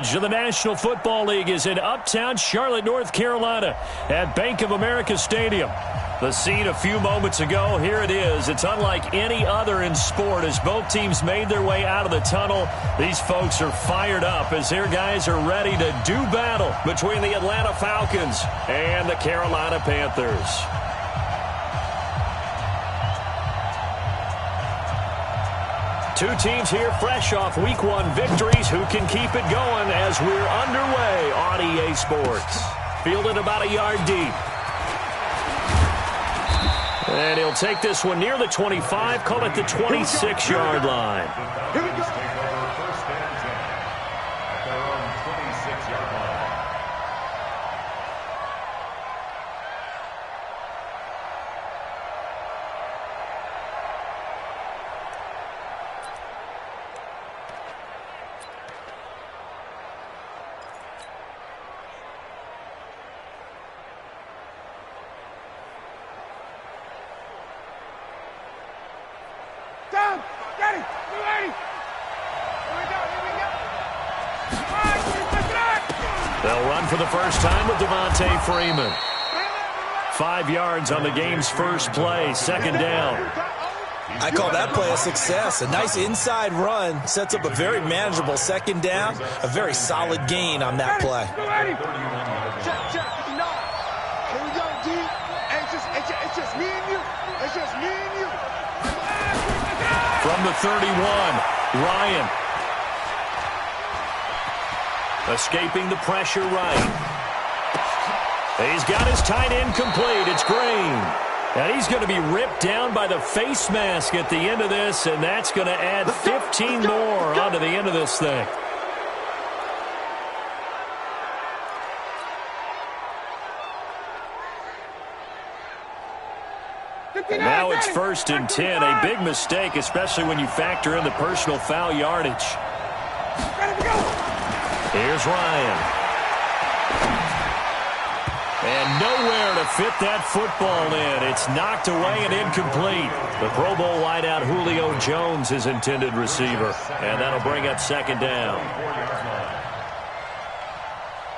coverage of the National Football League is in uptown Charlotte, North Carolina at Bank of America Stadium. The scene a few moments ago, here it is. It's unlike any other in sport as both teams made their way out of the tunnel. These folks are fired up as their guys are ready to do battle between the Atlanta Falcons and the Carolina Panthers. Two teams here fresh off Week 1 victories. Who can keep it going as we're underway on EA Sports? Fielded about a yard deep. And he'll take this one near the 25, call it the 26-yard line. Here we go. First and 10 at their own 26-yard line. They'll run for the first time with Devontae Freeman. 5 yards on the game's first play, second down. I call that play a success. A nice inside run sets up a very manageable second down. A very solid gain on that play. Check. No. Here we go, D. It's just me and you. It's just me and you. From the 31, Ryan. Escaping the pressure right. He's got his tight end complete. It's Green. And he's going to be ripped down by the face mask at the end of this, and that's going to add 15 more onto the end of this thing. And now it's 1st and 10. A big mistake, especially when you factor in the personal foul yardage. Here's Ryan. And nowhere to fit that football in. It's knocked away and incomplete. The Pro Bowl wideout Julio Jones is intended receiver. And that'll bring up second down.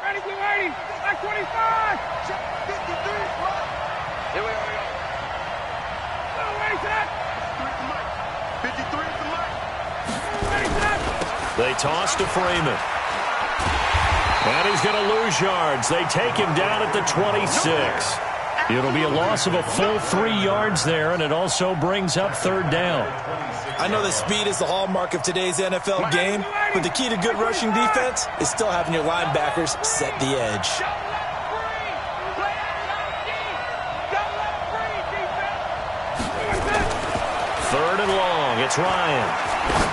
Ready, like 25. 53. Here we go. Ready to that. 53 to Mike. Ready to that. They toss to Freeman. And he's going to lose yards. They take him down at the 26. It'll be a loss of a full 3 yards there, and it also brings up third down. I know that speed is the hallmark of today's NFL game, but the key to good rushing defense is still having your linebackers set the edge. Third and long. It's Ryan.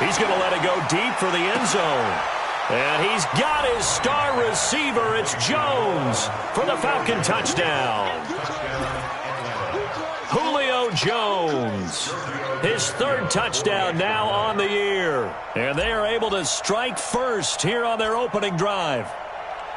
He's going to let it go deep for the end zone. And he's got his star receiver. It's Jones for the Falcon touchdown. Julio Jones. His third touchdown now on the year. And they are able to strike first here on their opening drive.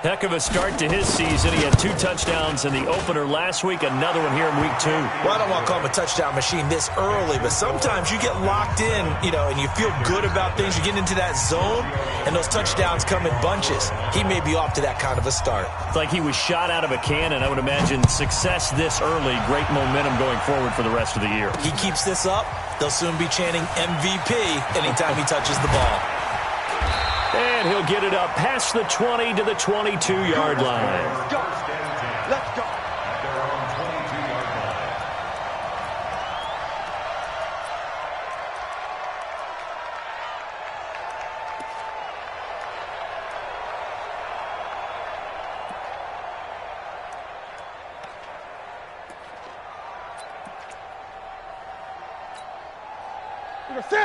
Heck of a start to his season. He had 2 touchdowns in the opener last week, another one here in week 2. Well, I don't want to call him a touchdown machine this early, but sometimes you get locked in, and you feel good about things. You get into that zone, and those touchdowns come in bunches. He may be off to that kind of a start. It's like he was shot out of a cannon. I would imagine success this early, great momentum going forward for the rest of the year. He keeps this up, they'll soon be chanting MVP anytime he touches the ball. And he'll get it up past the 20 to the 22-yard line. Let's go.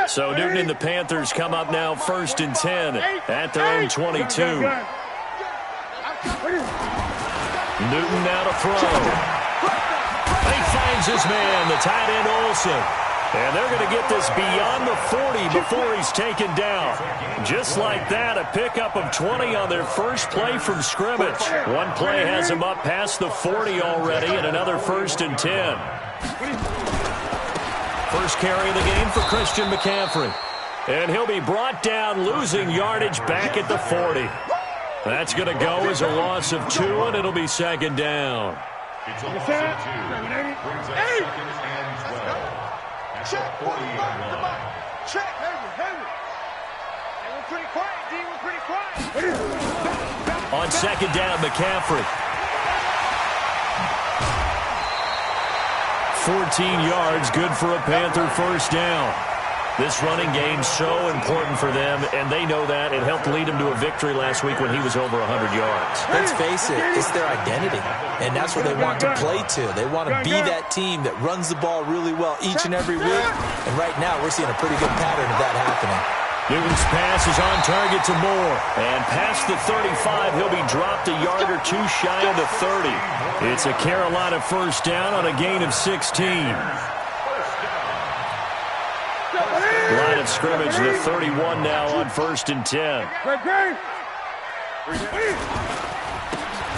So Newton and the Panthers come up now 1st and 10 at their own 22. Newton now to throw. He finds his man, the tight end Olsen. And they're going to get this beyond the 40 before he's taken down. Just like that, a pickup of 20 on their first play from scrimmage. One play has him up past the 40 already, and another 1st and 10. First carry of the game for Christian McCaffrey. And he'll be brought down, losing yardage back at the 40. That's going to go as a loss of 2, and it'll be second down. It's a loss of 2. Brings up second and 12. At the 40-yard line. Check. Henry. Hey, we're pretty quiet, D. We're pretty quiet. On second down, McCaffrey. 14 yards, good for a Panther first down. This running game's so important for them, and they know that. It helped lead them to a victory last week when he was over 100 yards. Let's face it, it's their identity, and that's what they want to play to. They want to be that team that runs the ball really well each and every week, and right now we're seeing a pretty good pattern of that happening. Newton's pass is on target to Moore, and past the 35, he'll be dropped a yard or two shy of the 30. It's a Carolina first down on a gain of 16. Line of scrimmage, the 31 now on 1st and 10.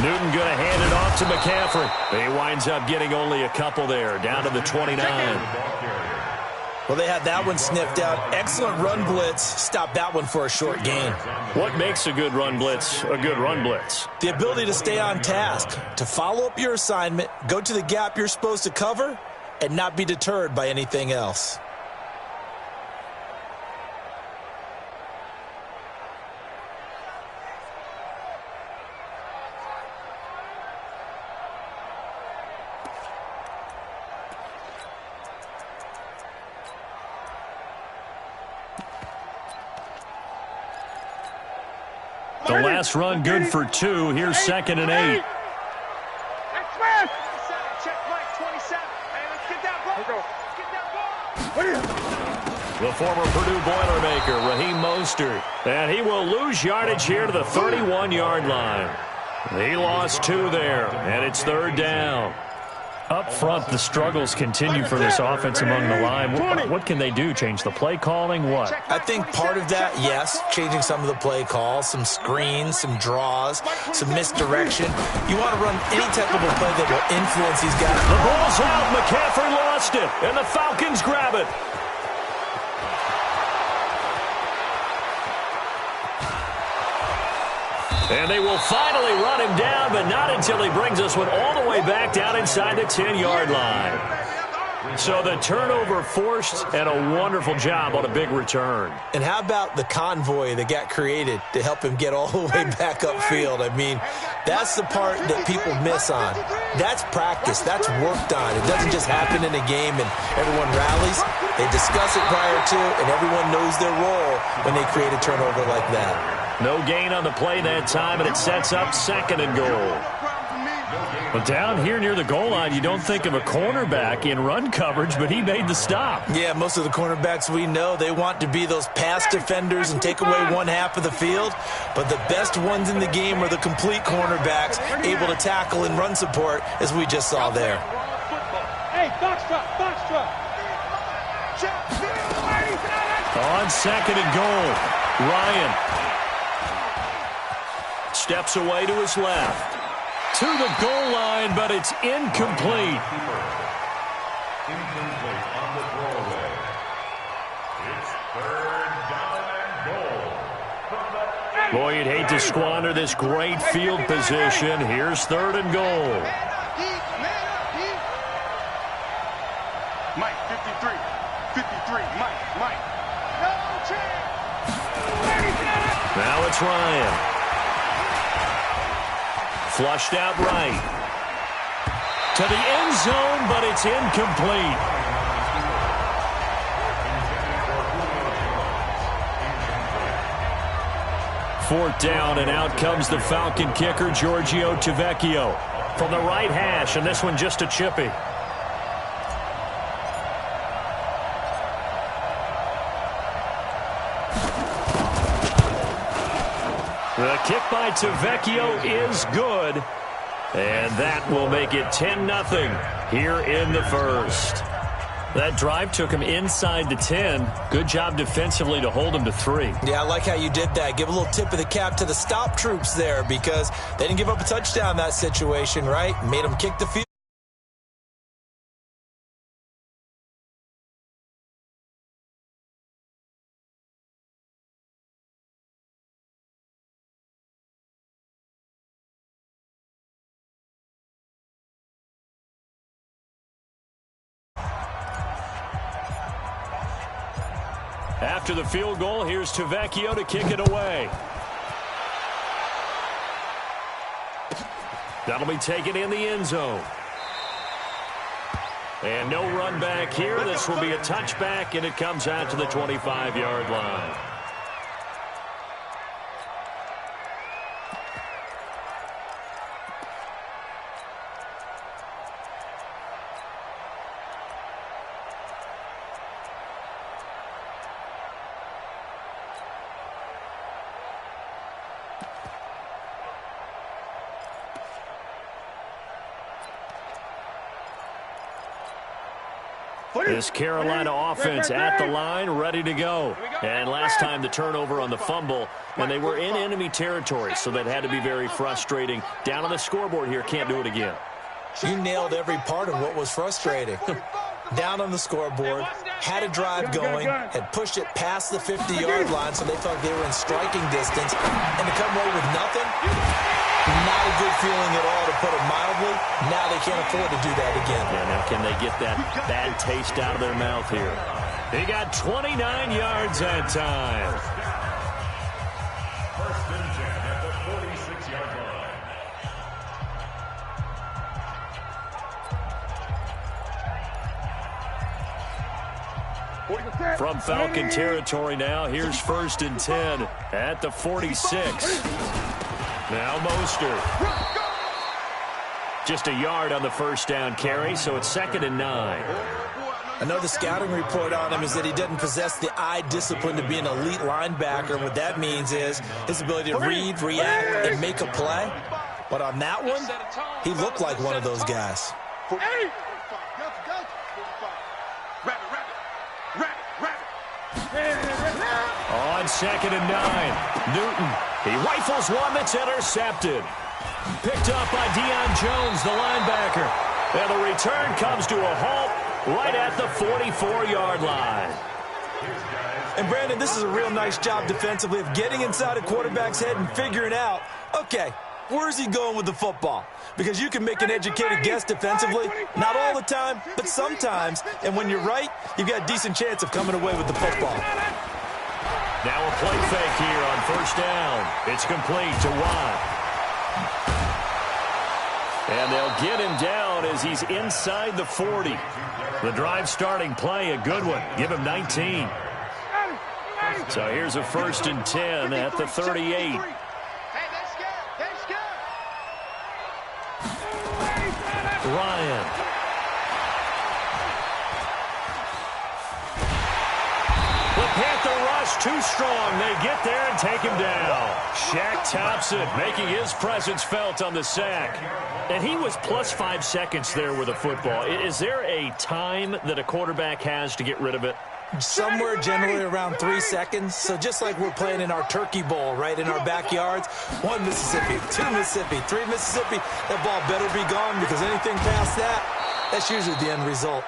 Newton going to hand it off to McCaffrey. He winds up getting only a couple there, down to the 29. Well, they had that one sniffed out. Excellent run blitz. Stopped that one for a short gain. What makes a good run blitz a good run blitz? The ability to stay on task, to follow up your assignment, go to the gap you're supposed to cover, and not be deterred by anything else. The last run good for 2. Here's 2nd and 8. Check Mike, 27. Hey, let's get that ball. The former Purdue Boilermaker, Raheem Mostert. And he will lose yardage here to the 31-yard line. He lost 2 there, and it's 3rd down. Up front, the struggles continue for this offense among the line. What can they do? Change the play calling? What? I think part of that, yes, changing some of the play calls, some screens, some draws, some misdirection. You want to run any type of a play that will influence these guys. The ball's out. McCaffrey lost it, and the Falcons grab it. And they will finally run him down, but not until he brings us one all the way back down inside the 10-yard line. So the turnover forced, and a wonderful job on a big return. And how about the convoy that got created to help him get all the way back upfield? I mean, that's the part that people miss on. That's practice. That's worked on. It doesn't just happen in a game and everyone rallies. They discuss it prior to, and everyone knows their role when they create a turnover like that. No gain on the play that time, and it sets up 2nd and goal. But down here near the goal line, you don't think of a cornerback in run coverage, but he made the stop. Yeah, most of the cornerbacks we know, they want to be those pass defenders and take away one half of the field. But the best ones in the game are the complete cornerbacks, able to tackle and run support, as we just saw there. Hey, box truck. On 2nd and goal, Ryan steps away to his left. To the goal line, but it's incomplete. Incomplete on the throwaway. It's 3rd down and goal. From the Boy, you'd hate to squander this great field position. Here's 3rd and goal. Mike, 53, Mike. No chance. Now it's Ryan. Flushed out right. To the end zone, but it's incomplete. Fourth down, and out comes the Falcon kicker, Giorgio Tavecchio. From the right hash, and this one just a chippy. The kick by Tavecchio is good. And that will make it 10-0 here in the first. That drive took him inside the 10. Good job defensively to hold him to 3. Yeah, I like how you did that. Give a little tip of the cap to the stop troops there because they didn't give up a touchdown in that situation, right? Made them kick the field. After the field goal, here's Tavecchio to kick it away. That'll be taken in the end zone. And no run back here. This will be a touchback, and it comes out to the 25-yard line. This Carolina offense at the line, ready to go. And last time the turnover on the fumble, and they were in enemy territory, so that had to be very frustrating. Down on the scoreboard here, can't do it again. You nailed every part of what was frustrating. Down on the scoreboard, had a drive going, had pushed it past the 50-yard line, so they thought they were in striking distance, and to come away with nothing, not a good feeling at all, to put it mildly. Now they can't afford to do that again. Yeah, now can they get that bad taste out of their mouth here? They got 29 yards that time. First and 10 at the 46-yard line. From Falcon territory now, here's first and 10 at the 46. Now Mostert. Just a yard on the first down carry, so it's 2nd and 9. I know the scouting report on him is that he doesn't possess the eye discipline to be an elite linebacker. What that means is his ability to read, react, and make a play. But on that one, he looked like one of those guys. On 2nd and 9, Newton. He rifles one that's intercepted. Picked up by Deion Jones, the linebacker. And the return comes to a halt right at the 44-yard line. And, Brandon, this is a real nice job defensively of getting inside a quarterback's head and figuring out, okay, where's he going with the football? Because you can make an educated guess defensively. Not all the time, but sometimes. And when you're right, you've got a decent chance of coming away with the football. Now a play fake here on first down. It's complete to Watt. And they'll get him down as he's inside the 40. The drive starting play, a good one. Give him 19. So here's a first and 10 at the 38. Ryan. The Panther rush too strong. They get there and take him down. Shaq Thompson making his presence felt on the sack. And he was plus 5 seconds there with a football. Is there a time that a quarterback has to get rid of it? Somewhere generally around 3 seconds. So just like we're playing in our turkey bowl, right, in our backyards, 1 Mississippi, 2 Mississippi, 3 Mississippi, that ball better be gone, because anything past that, that's usually the end result.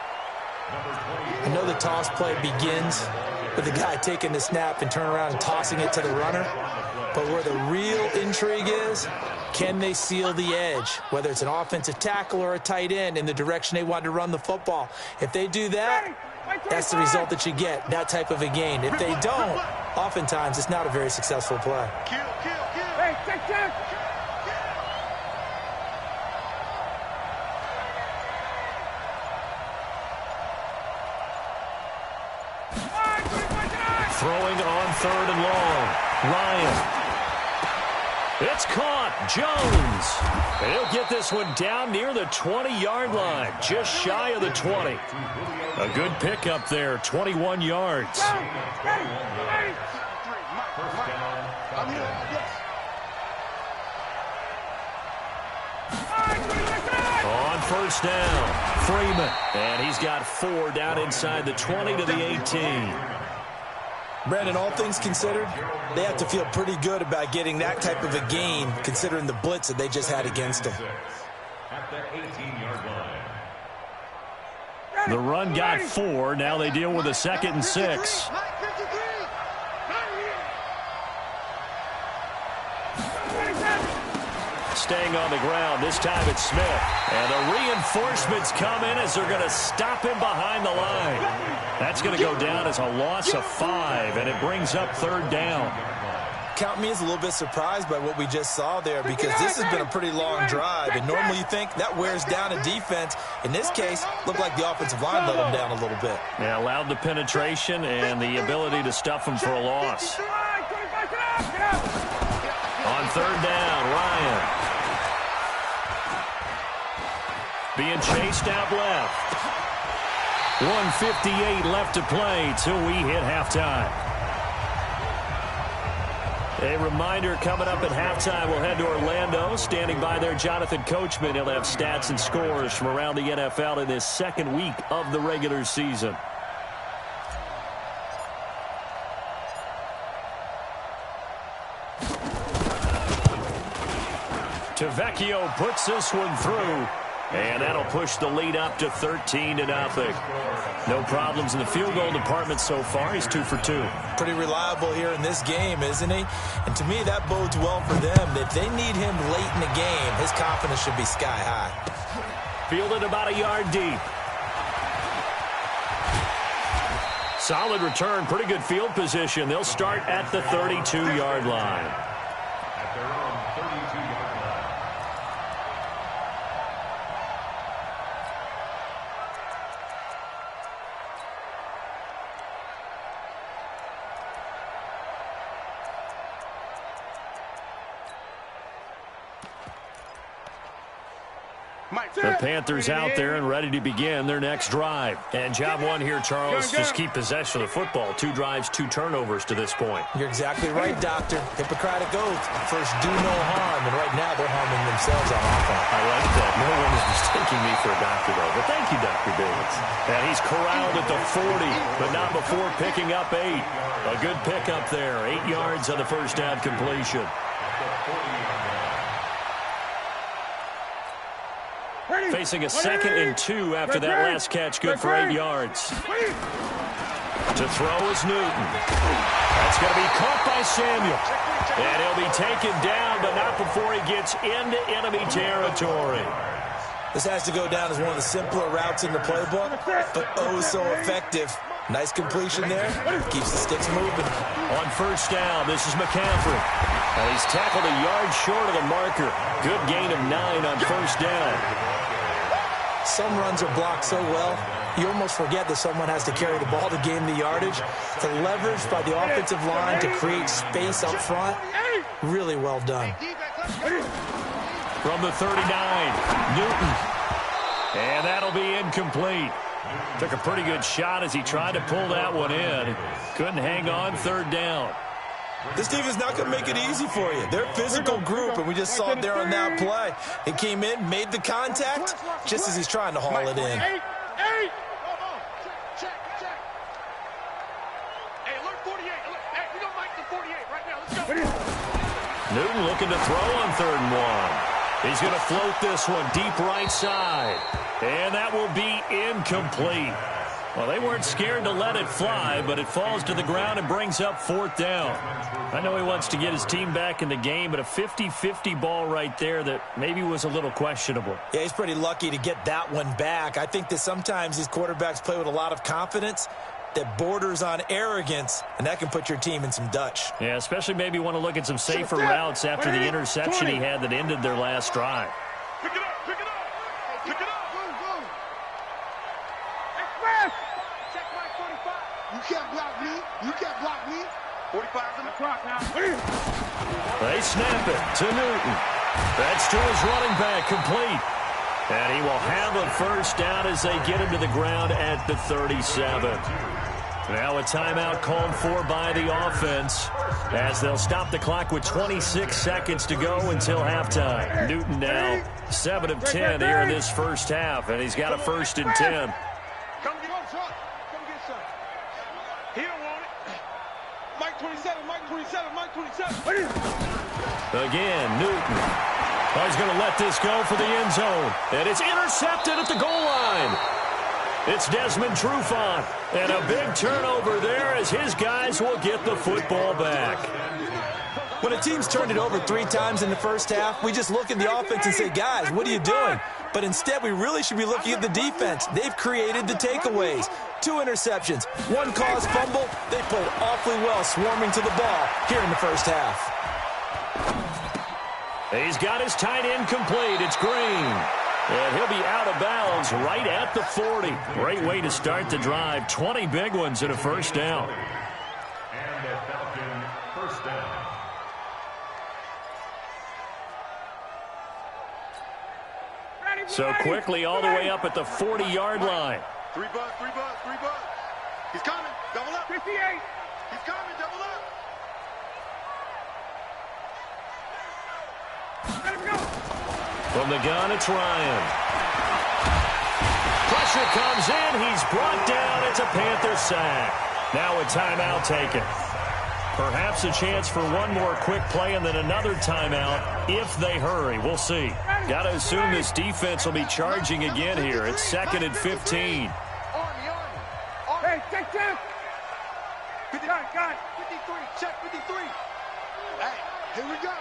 I know the toss play begins with the guy taking the snap and turn around and tossing it to the runner. But where the real intrigue is, can they seal the edge, whether it's an offensive tackle or a tight end, in the direction they want to run the football? If they do that, that's the result that you get, that type of a gain. If they don't, oftentimes it's not a very successful play. Hey, check. Throwing on 3rd and long. Ryan. It's caught. Jones. And he'll get this one down near the 20-yard line, just shy of the 20. A good pickup there, 21 yards. On first down, Freeman. And he's got 4 down inside the 20 to the 18. Brandon, all things considered, they have to feel pretty good about getting that type of a gain, considering the blitz that they just had against them. At the 18-yard line. The run got 4. Now they deal with a 2nd and 6. staying on the ground. This time it's Smith. And the reinforcements come in as they're going to stop him behind the line. That's going to go down as a loss of 5, and it brings up 3rd down. Count me as a little bit surprised by what we just saw there, because this has been a pretty long drive, and normally you think that wears down a defense. In this case, looked like the offensive line let them down a little bit. Yeah, allowed the penetration and the ability to stuff them for a loss. On 3rd down, Ryan. Being chased out left. 1:58 left to play till we hit halftime. A reminder, coming up at halftime, we'll head to Orlando. Standing by there, Jonathan Coachman. He'll have stats and scores from around the NFL in this 2nd week of the regular season. Tavecchio puts this one through. And that'll push the lead up to 13-0. No problems in the field goal department so far. He's 2 for 2. Pretty reliable here in this game, isn't he? And to me, that bodes well for them. If they need him late in the game, his confidence should be sky high. Fielded about a yard deep. Solid return, pretty good field position. They'll start at the 32-yard line. At their own 32-yard line. The Panthers out there and ready to begin their next drive. And job one here, Charles, just keep possession of the football. 2 drives, 2 turnovers to this point. You're exactly right, Doctor. Hippocratic oath. First, do no harm. And right now, they're harming themselves on offense. I like that. No one is mistaking me for a doctor, though. But thank you, Dr. Davis. And he's corralled at the 40, but not before picking up 8. A good pickup there. 8 yards on the first down completion. Facing a 2nd and 2 after that last catch. Good for 8 yards. To throw is Newton. That's going to be caught by Samuel. And he'll be taken down, but not before he gets into enemy territory. This has to go down as one of the simpler routes in the playbook, but oh so effective. Nice completion there. Keeps the sticks moving. On first down, this is McCaffrey. And he's tackled a yard short of the marker. Good gain of 9 on first down. Some runs are blocked so well, you almost forget that someone has to carry the ball to gain the yardage. The leverage by the offensive line to create space up front, really well done. From the 39, Newton. And that'll be incomplete. Took a pretty good shot as he tried to pull that one in. Couldn't hang on, 3rd down. This team is not going to make it easy for you. They're a physical group, and we just saw it there on that play. He came in, made the contact, just as he's trying to haul it in. Check. Hey, alert 48. Hey, we don't like the 48 right now. Let's go. Newton looking to throw on 3rd and 1. He's going to float this one deep right side. And that will be incomplete. Well, they weren't scared to let it fly, but it falls to the ground and brings up 4th down. I know he wants to get his team back in the game, but a 50-50 ball right there that maybe was a little questionable. Yeah, he's pretty lucky to get that one back. I think that sometimes these quarterbacks play with a lot of confidence that borders on arrogance, and that can put your team in some Dutch. Yeah, especially maybe want to look at some safer routes after the interception he had that ended their last drive. Pick it up. Check my 45. You can't block me. 45's in the clock now. They snap it to Newton. That's to his running back, complete. And he will have a first down as they get him to the ground at the 37. Now a timeout called for by the offense as they'll stop the clock with 26 seconds to go until halftime. Newton now 7 of 10 here in this first half, and he's got a 1st and 10. Come get some. He don't want it. Mike 27. Again, Newton. Oh, he's going to let this go for the end zone. And it's intercepted at the goal line. It's Desmond Trufant. And a big turnover there as his guys will get the football back. When a team's turned it over 3 times in the first half, we just look at the offense and say, guys, what are you doing? But instead, we really should be looking at the defense. They've created the takeaways. 2 interceptions, 1 caused fumble. They played awfully well swarming to the ball here in the first half. He's got his tight end complete. It's Green. And he'll be out of bounds right at the 40. Great way to start the drive. 20 big ones in a first down. And a Falcon first down. So quickly all the way up at the 40-yard line. 3 bucks, 3 bucks, 3 bucks. He's coming. Double up. 58. He's coming. Double up. Let him go. From the gun, it's Ryan. Pressure comes in. He's brought down. It's a Panther sack. Now a timeout taken. Perhaps a chance for one more quick play and then another timeout if they hurry. We'll see. Got to assume this defense will be charging again here. It's 2nd and 15. Hey, check. 59, got it. 53, check 53. Hey, here we go.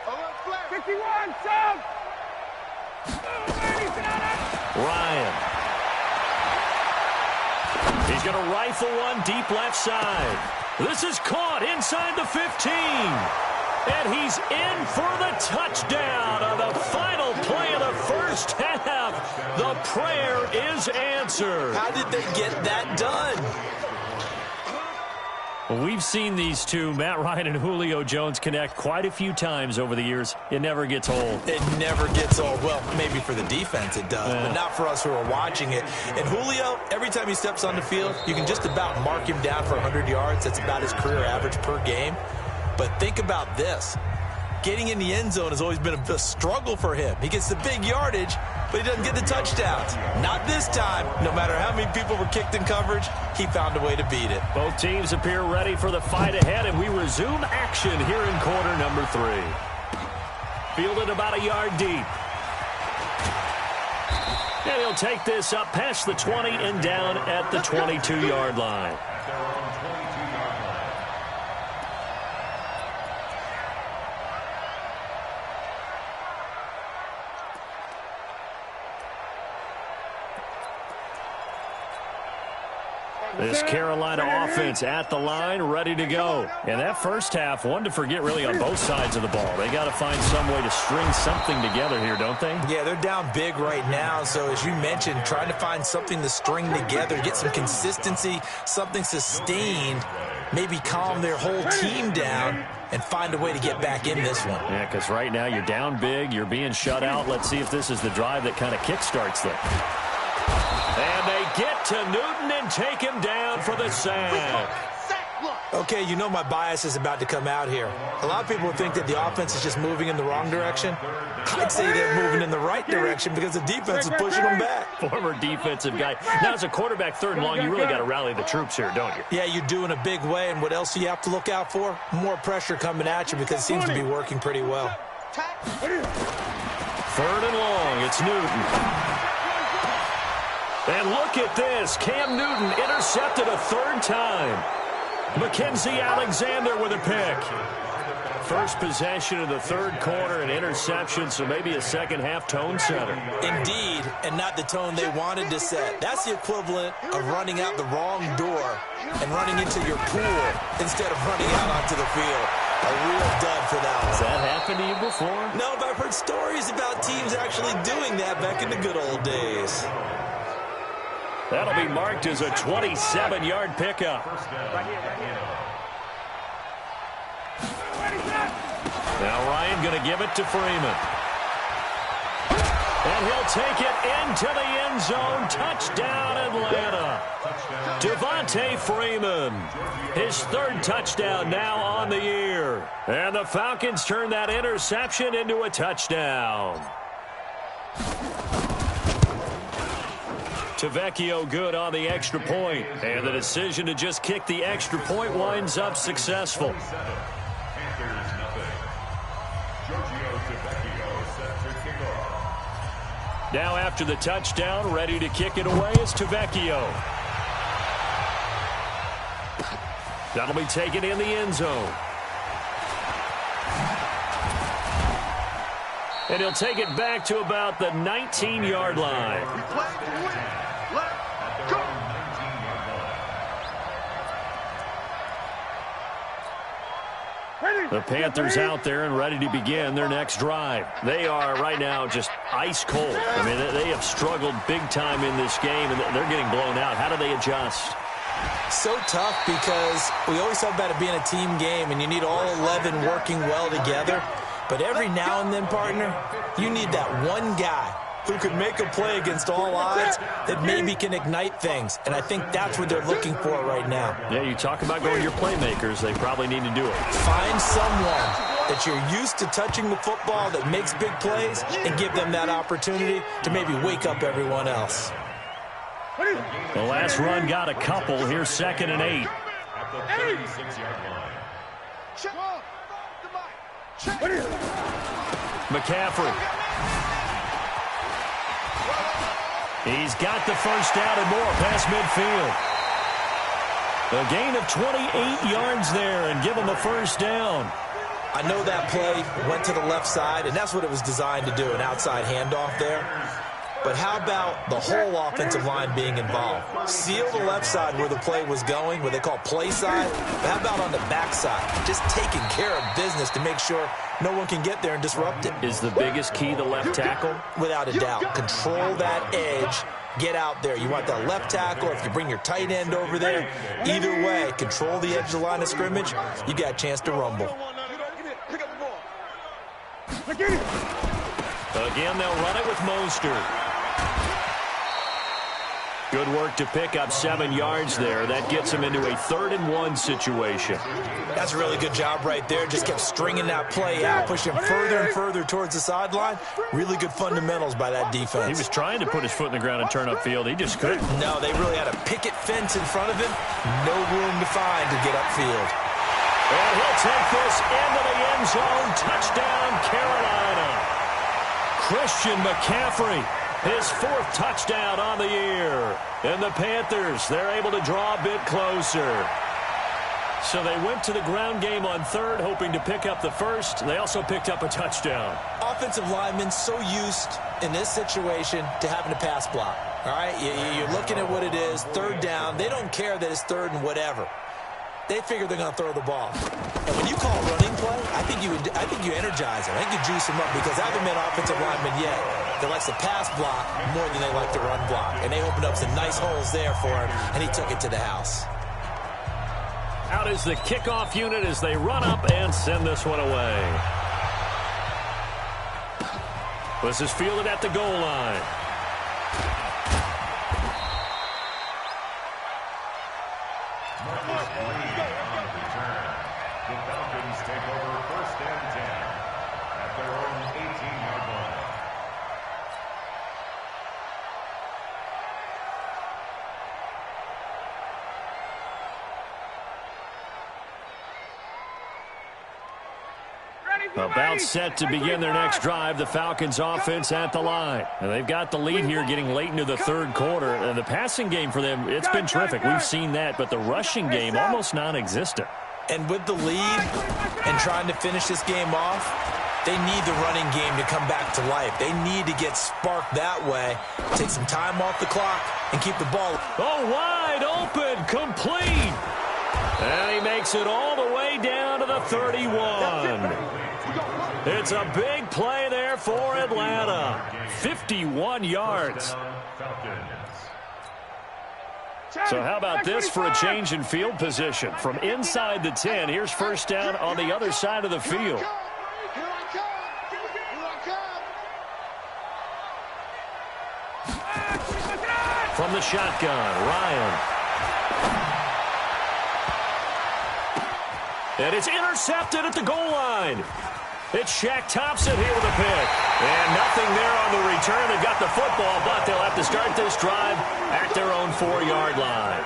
Oh, flat. 51, sub. Ryan. He's going to rifle one deep left side. This is caught inside the 15. And he's in for the touchdown on the final play of the first half. The prayer is answered. How did they get that done? Well, we've seen these two, Matt Ryan and Julio Jones, connect quite a few times over the years. It never gets old. It never gets old. Well, maybe for the defense it does, but not for us who are watching it. And Julio, every time he steps on the field, you can just about mark him down for 100 yards. That's about his career average per game. But think about this. Getting in the end zone has always been a struggle for him. He gets the big yardage, but he doesn't get the touchdowns. Not this time. No matter how many people were kicked in coverage, he found a way to beat it. Both teams appear ready for the fight ahead, and we resume action here in quarter number 3. Fielded about a yard deep. And he'll take this up past the 20 and down at the 22-yard line. This Carolina offense at the line, ready to go. And that first half, one to forget really on both sides of the ball. They got to find some way to string something together here, don't they? Yeah, they're down big right now. So as you mentioned, trying to find something to string together, get some consistency, something sustained, maybe calm their whole team down and find a way to get back in this one. Yeah, because right now you're down big, you're being shut out. Let's see if this is the drive that kind of kickstarts them. And they get to Newton and take him down for the sack. Okay, you know my bias is about to come out here. A lot of people think that the offense is just moving in the wrong direction. I'd say they're moving in the right direction because the defense is pushing them back. Former defensive guy. Now, as a quarterback, 3rd and long, you really got to rally the troops here, don't you? Yeah, you do in a big way. And what else do you have to look out for? More pressure coming at you because it seems to be working pretty well. 3rd and long, it's Newton. And look at this. Cam Newton intercepted a 3rd time. Mackenzie Alexander with a pick. First possession of the 3rd quarter, an interception, so maybe a second-half tone setter. Indeed, and not the tone they wanted to set. That's the equivalent of running out the wrong door and running into your pool instead of running out onto the field. A real dud for that one. Has that happened to you before? No, but I've heard stories about teams actually doing that back in the good old days. That'll be marked as a 27-yard pickup. Now Ryan going to give it to Freeman. And he'll take it into the end zone. Touchdown, Atlanta. Devontae Freeman. His 3rd touchdown now on the year. And the Falcons turn that interception into a touchdown. Tavecchio good on the extra point. And the decision to just kick the extra point winds up successful. Now after the touchdown, ready to kick it away is Tavecchio. That'll be taken in the end zone. And he'll take it back to about the 19-yard line. We play to win. Let's go. The Panthers out there and ready to begin their next drive. They are right now just ice cold. I mean, they have struggled big time in this game, and they're getting blown out. How do they adjust? So tough because we always talk about it being a team game, and you need all 11 working well together. But every now and then, partner, you need that one guy who can make a play against all odds that maybe can ignite things. And I think that's what they're looking for right now. Yeah, you talk about going to your playmakers. They probably need to do it. Find someone that you're used to touching the football that makes big plays and give them that opportunity to maybe wake up everyone else. The last run got a couple. Here's 2nd and 8. At the 36-yard line. McCaffrey. He's got the first down and more past midfield. A gain of 28 yards there and give him a first down. I know that play went to the left side, and that's what it was designed to do, an outside handoff there. But how about the whole offensive line being involved? Seal the left side where the play was going, what they call play side. But how about on the back side? Just taking care of business to make sure no one can get there and disrupt it. Is the biggest key the left tackle? Without a doubt. Control that edge. Get out there. You want that left tackle. If you bring your tight end over there, either way, control the edge of the line of scrimmage, you got a chance to rumble. Again, they'll run it with Mostert. Good work to pick up 7 yards there. That gets him into a 3rd and 1 situation. That's a really good job right there. Just kept stringing that play out, pushing further and further towards the sideline. Really good fundamentals by that defense. He was trying to put his foot in the ground and turn upfield. He just couldn't. No, they really had a picket fence in front of him. No room to find to get upfield. And he'll take this into the end zone. Touchdown, Carolina. Christian McCaffrey, his 4th touchdown on the year. And the Panthers, they're able to draw a bit closer. So they went to the ground game on 3rd, hoping to pick up the 1st. They also picked up a touchdown. Offensive linemen so used in this situation to having to pass block. All right, you're looking at what it is, 3rd down. They don't care that it's 3rd and whatever. They figure they're going to throw the ball. And when you call a running play, I think you energize them. I think you juice them up because I haven't met offensive linemen yet that likes to pass block more than they like to run block. And they opened up some nice holes there for him, and he took it to the house. Out is the kickoff unit as they run up and send this one away. This is fielded at the goal line. The Falcons take over 1st and 10 at their own 18-yard line. About set to begin their next drive, the Falcons offense at the line. And they've got the lead here getting late into the 3rd quarter. And the passing game for them, it's been terrific. We've seen that, but the rushing game almost non-existent. And with the lead and trying to finish this game off, they need the running game to come back to life. They need to get sparked that way, take some time off the clock, and keep the ball. Oh, wide open, complete. And he makes it all the way down to the 31. It's a big play there for Atlanta. 51 yards. So how about this for a change in field position? From inside the 10, here's 1st down on the other side of the field. From the shotgun, Ryan. And it's intercepted at the goal line. It's Shaq Thompson here with a pick. And nothing there on the return. They've got the football, but they'll have to start this drive at their own 4-yard line.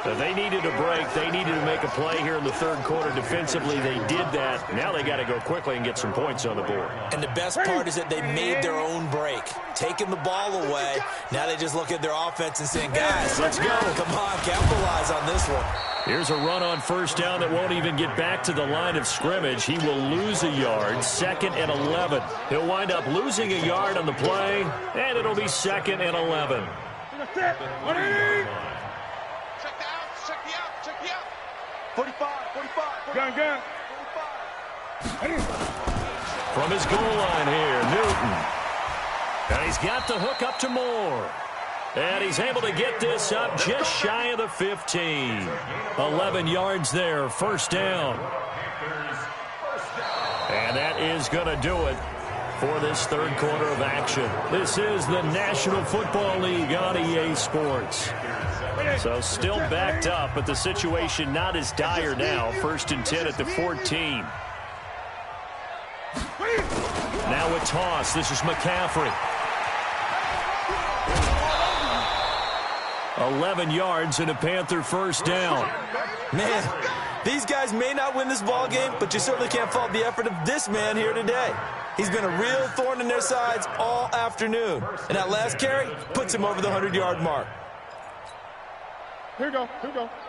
They needed a break. They needed to make a play here in the third quarter. Defensively, they did that. Now they got to go quickly and get some points on the board. And the best part is that they made their own break, taking the ball away. Now they just look at their offense and saying, guys, let's go. Come on, capitalize on this one. Here's a run on first down that won't even get back to the line of scrimmage. He will lose a yard, 2nd and 11. He'll wind up losing a yard on the play, and it'll be 2nd and 11. Check the out. 45. Gun. 45. From his goal line here, Newton. And he's got the hook up to Moore. And he's able to get this up just shy of the 15. 11 yards there, first down. And that is going to do it for this third quarter of action. This is the National Football League on EA Sports. So still backed up, but the situation not as dire now. 1st and 10 at the 14. Now a toss. This is McCaffrey. 11 yards and a Panther first down. Man, these guys may not win this ball game, but you certainly can't fault the effort of this man here today. He's been a real thorn in their sides all afternoon. And that last carry puts him over the 100-yard mark. Here we go.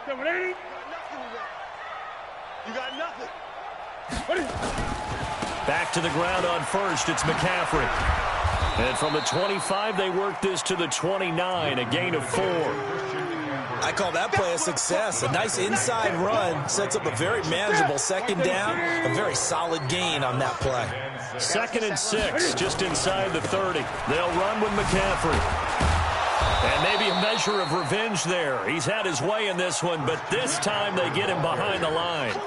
780. You got nothing. Back to the ground on first. It's McCaffrey. And from the 25, they work this to the 29, a gain of 4. I call that play a success. A nice inside run sets up a very manageable second down, a very solid gain on that play. 2nd and 6, just inside the 30. They'll run with McCaffrey. And maybe a measure of revenge there. He's had his way in this one, but this time they get him behind the line.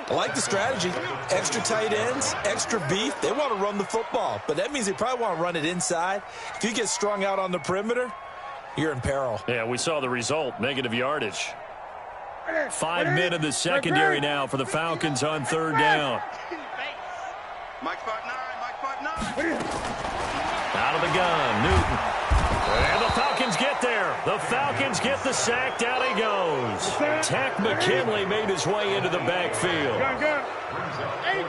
I like the strategy. Extra tight ends, extra beef. They want to run the football, but that means they probably want to run it inside. If you get strung out on the perimeter, you're in peril. Yeah, we saw the result, negative yardage. 5 men in the secondary now for the Falcons on third down. Mike 5'9". Out of the gun, Newton. And the Falcons get there. The Falcons get the sack. Down he goes. Tack McKinley made his way into the backfield. Gun. 8.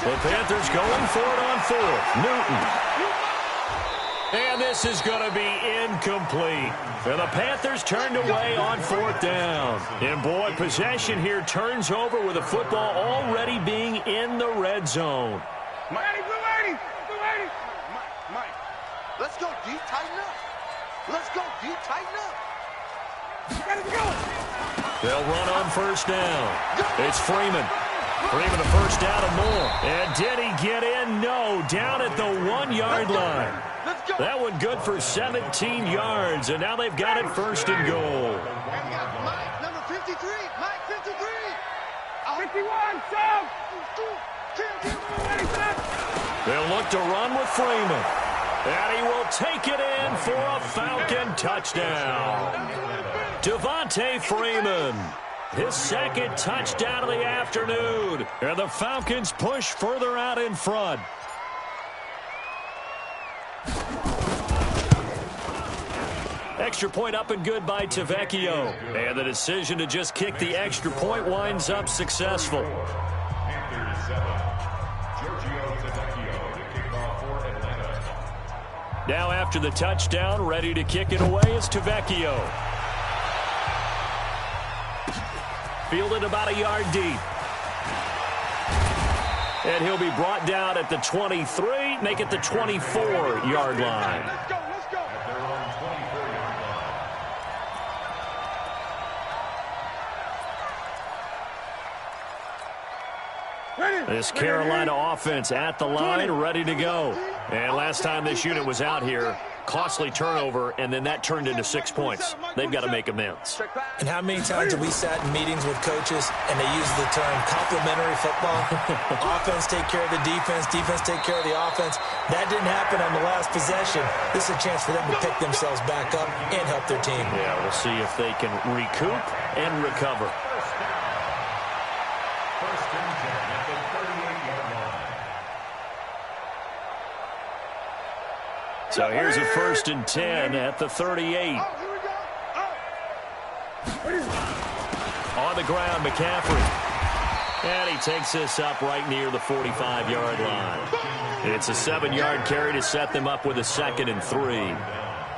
The Panthers going for it on 4th. Newton. And this is going to be incomplete. And the Panthers turned away on 4th down. And boy, possession here turns over with the football already being in the red zone. Blue 80. Mike. Let's go deep, tighten up. Let's go. They'll run on first down. It's Freeman. Freeman a first down and more. And did he get in? No. Down at the 1-yard line. That one good for 17 yards. And now they've got it 1st and goal. Mike, number 53. Mike, 53. 51, Sam. They'll look to run with Freeman. And he will take it in for a Falcon touchdown. Devontae Freeman. His 2nd touchdown of the afternoon. And the Falcons push further out in front. Extra point up and good by Tavecchio. And the decision to just kick the extra point winds up successful. Now after the touchdown, ready to kick it away is Tavecchio. Fielded about a yard deep. And he'll be brought down at the 23, make it the 24-yard line. Let's go. This Carolina offense at the line, ready to go. And last time this unit was out here, costly turnover, and then that turned into 6 points. They've got to make amends. And how many times have we sat in meetings with coaches and they use the term complementary football? Offense take care of the defense take care of the offense. That didn't happen on the last possession. This is a chance for them to pick themselves back up and help their team. Yeah, we'll see if they can recoup and recover. So here's a 1st and 10 at the 38. On the ground, McCaffrey. And he takes this up right near the 45-yard line. It's a 7-yard carry to set them up with a 2nd and 3.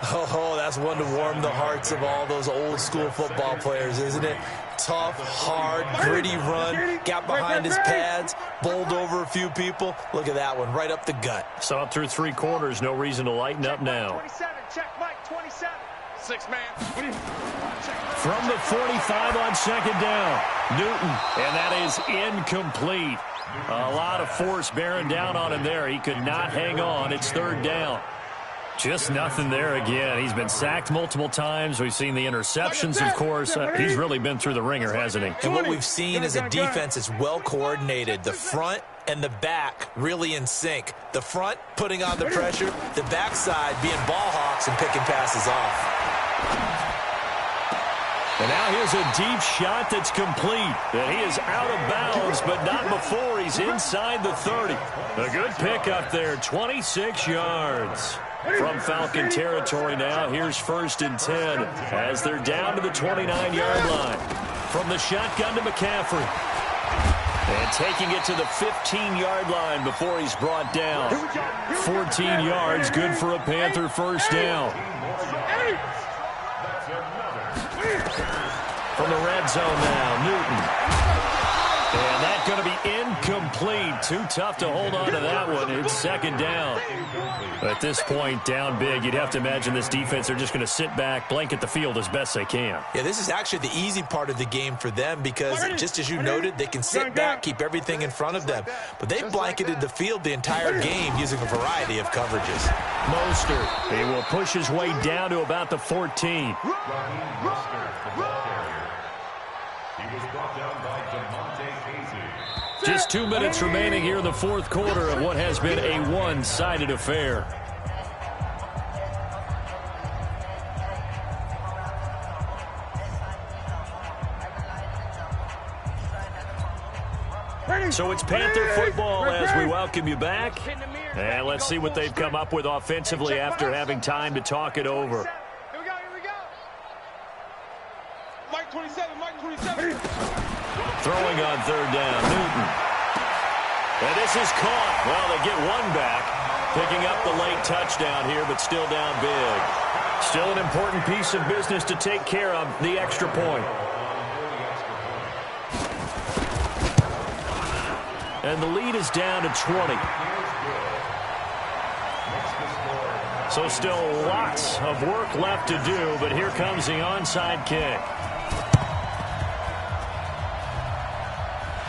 Oh, that's one to warm the hearts of all those old-school football players, isn't it? Tough, hard, gritty run, got behind his pads, bowled over a few people. Look at that one, right up the gut. Saw it through 3 quarters, no reason to lighten up now. 27, check Mike, 27. 6-man. From the 45 on 2nd down, Newton, and that is incomplete. A lot of force bearing down on him there. He could not hang on. It's 3rd down. Just nothing there again. He's been sacked multiple times. We've seen the interceptions, of course. He's really been through the ringer, hasn't he? And what we've seen is a defense that's well coordinated. The front and the back really in sync. The front putting on the pressure, the backside being ball hawks and picking passes off. And now here's a deep shot that's complete. And he is out of bounds, but not before he's inside the 30. A good pickup there, 26 yards. From Falcon territory now, here's 1st and 10 as they're down to the 29-yard line. From the shotgun to McCaffrey. And taking it to the 15-yard line before he's brought down. 14 yards, good for a Panther 1st down. From the red zone now, Newton. And that's going to be incomplete. Too tough to hold on to that one. It's 2nd down. At this point, down big, you'd have to imagine this defense, they're just going to sit back, blanket the field as best they can. Yeah, this is actually the easy part of the game for them because, just as you noted, they can sit back, keep everything in front of them. But they've blanketed the field the entire game using a variety of coverages. Mostert, he will push his way down to about the 14. Just 2 minutes remaining here in the 4th quarter of what has been a one-sided affair. So it's Panther football as we welcome you back. And let's see what they've come up with offensively after having time to talk it over. Here we go. Mike 27, Mike 27. Throwing on 3rd down, Newton. And this is caught. Well, they get one back. Picking up the late touchdown here, but still down big. Still an important piece of business to take care of, the extra point. And the lead is down to 20. So still lots of work left to do, but here comes the onside kick.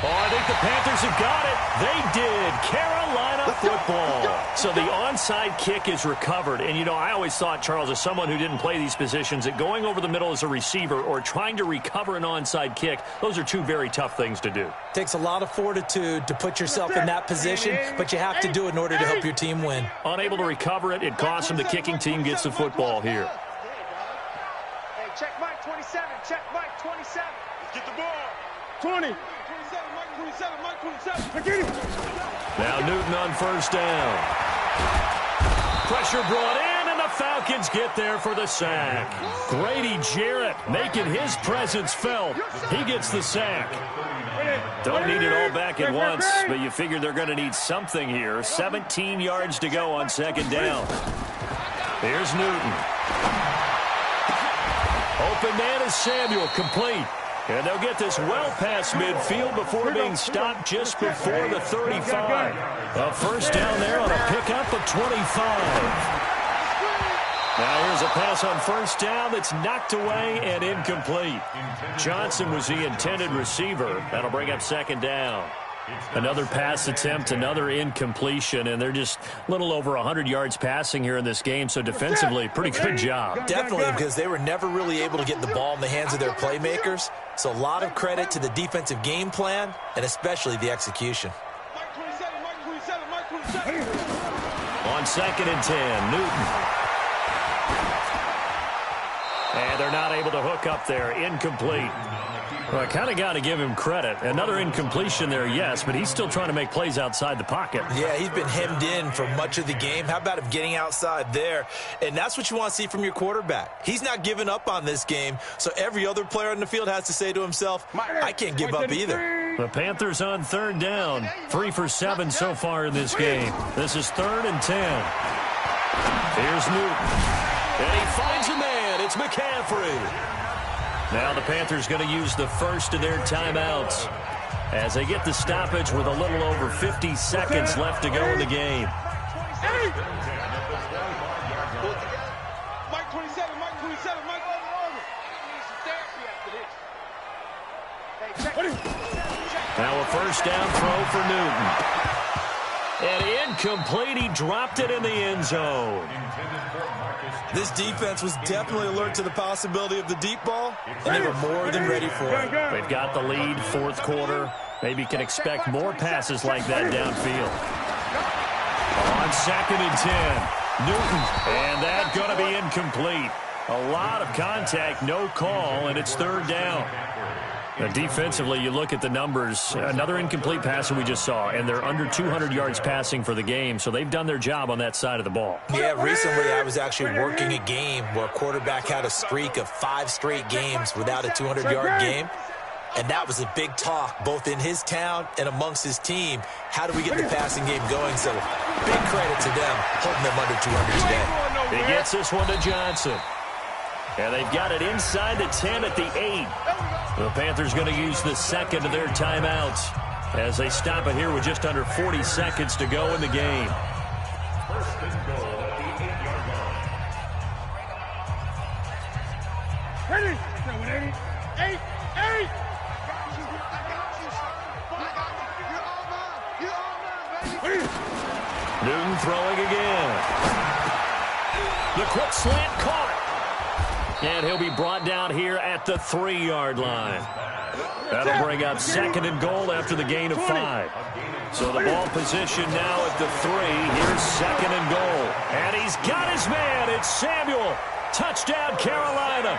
Oh, I think the Panthers have got it. They did. Carolina football. So the onside kick is recovered. And, you know, I always thought, Charles, as someone who didn't play these positions, that going over the middle as a receiver or trying to recover an onside kick, those are 2 very tough things to do. Takes a lot of fortitude to put yourself in that position, but you have to do it in order to help your team win. Unable to recover it, it costs them. The kicking team gets the football here. Hey, check Mike 27, check Mike 27. Get the ball. 20. Now Newton on 1st down. Pressure brought in, and the Falcons get there for the sack. Grady Jarrett making his presence felt. He gets the sack. Don't need it all back at once, but you figure they're going to need something here. 17 yards to go on 2nd down. Here's Newton. Open man is Samuel, complete. And they'll get this well past midfield before being stopped just before the 35. A 1st down there on a pickup of 25. Now here's a pass on 1st down that's knocked away and incomplete. Johnson was the intended receiver. That'll bring up 2nd down. Another pass attempt, another incompletion, and they're just a little over 100 yards passing here in this game, so defensively, pretty good job. Definitely, because they were never really able to get the ball in the hands of their playmakers, so a lot of credit to the defensive game plan, and especially the execution. On 2nd and 10, Newton. And they're not able to hook up there, incomplete. Well, I kind of got to give him credit. Another incompletion there, yes, but he's still trying to make plays outside the pocket. Yeah, he's been hemmed in for much of the game. How about him getting outside there? And that's what you want to see from your quarterback. He's not giving up on this game, so every other player on the field has to say to himself, I can't give up either. The Panthers on third down. 3 for 7 so far in this game. This is 3rd and 10. Here's Newton. And he finds a man. It's McCaffrey. Now the Panthers going to use the first of their timeouts as they get the stoppage with a little over 50 seconds left to go in the game. Mike 27, Mike 27, Mike over. Now a first down throw for Newton. And incomplete. He dropped it in the end zone. This defense was definitely alert to the possibility of the deep ball, and they were more than ready for it. They've got the lead, 4th quarter. Maybe can expect more passes like that downfield. On 2nd and 10, Newton, and that going to be incomplete. A lot of contact, no call, and it's 3rd down. Now, defensively, you look at the numbers. Another incomplete pass that we just saw, and they're under 200 yards passing for the game, so they've done their job on that side of the ball. Yeah, recently I was actually working a game where a quarterback had a streak of 5 straight games without a 200-yard game, and that was a big talk, both in his town and amongst his team. How do we get the passing game going? So big credit to them holding them under 200 today. He gets this one to Johnson. And they've got it inside the 10 at the 8. The Panthers going to use the second of their timeouts as they stop it here with just under 40 seconds to go in the game. First and goal at the 8-yard line. Ready? 8, 8. Newton throwing again. The quick slant caught it. And he'll be brought down here at the 3-yard line. That'll bring up 2nd and goal after the gain of 5. So the ball position now at the 3. Here's 2nd and goal. And he's got his man. It's Samuel. Touchdown, Carolina.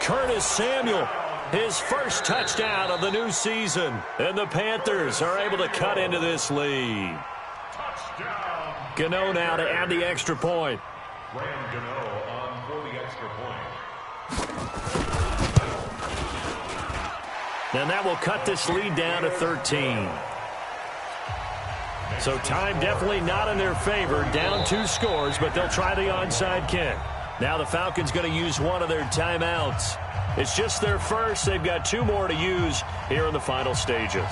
Curtis Samuel, his first touchdown of the new season. And the Panthers are able to cut into this lead. Touchdown. Gano now to add the extra point. Graham Gano on for the extra point. And that will cut this lead down to 13. So time definitely not in their favor. Down 2 scores, but they'll try the onside kick. Now the Falcons going to use one of their timeouts. It's just their first. They've got 2 more to use here in the final stages.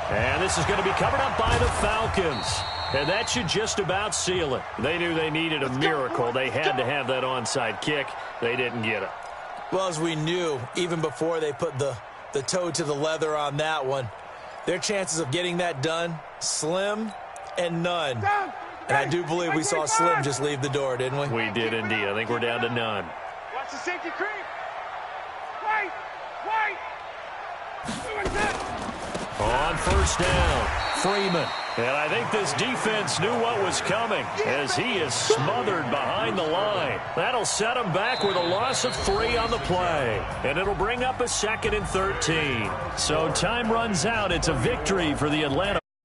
And this is going to be covered up by the Falcons. And that should just about seal it. They knew they needed a miracle. They had to have that onside kick. They didn't get it. Well, as we knew, even before they put the toe to the leather on that one, their chances of getting that done, slim and none. And I do believe we saw Slim just leave the door, didn't we? We did indeed. I think we're down to none. Watch the safety creep. Wait. On first down, Freeman. And I think this defense knew what was coming as he is smothered behind the line. That'll set him back with a loss of 3 on the play. And it'll bring up a 2nd and 13. So time runs out. It's a victory for the Atlanta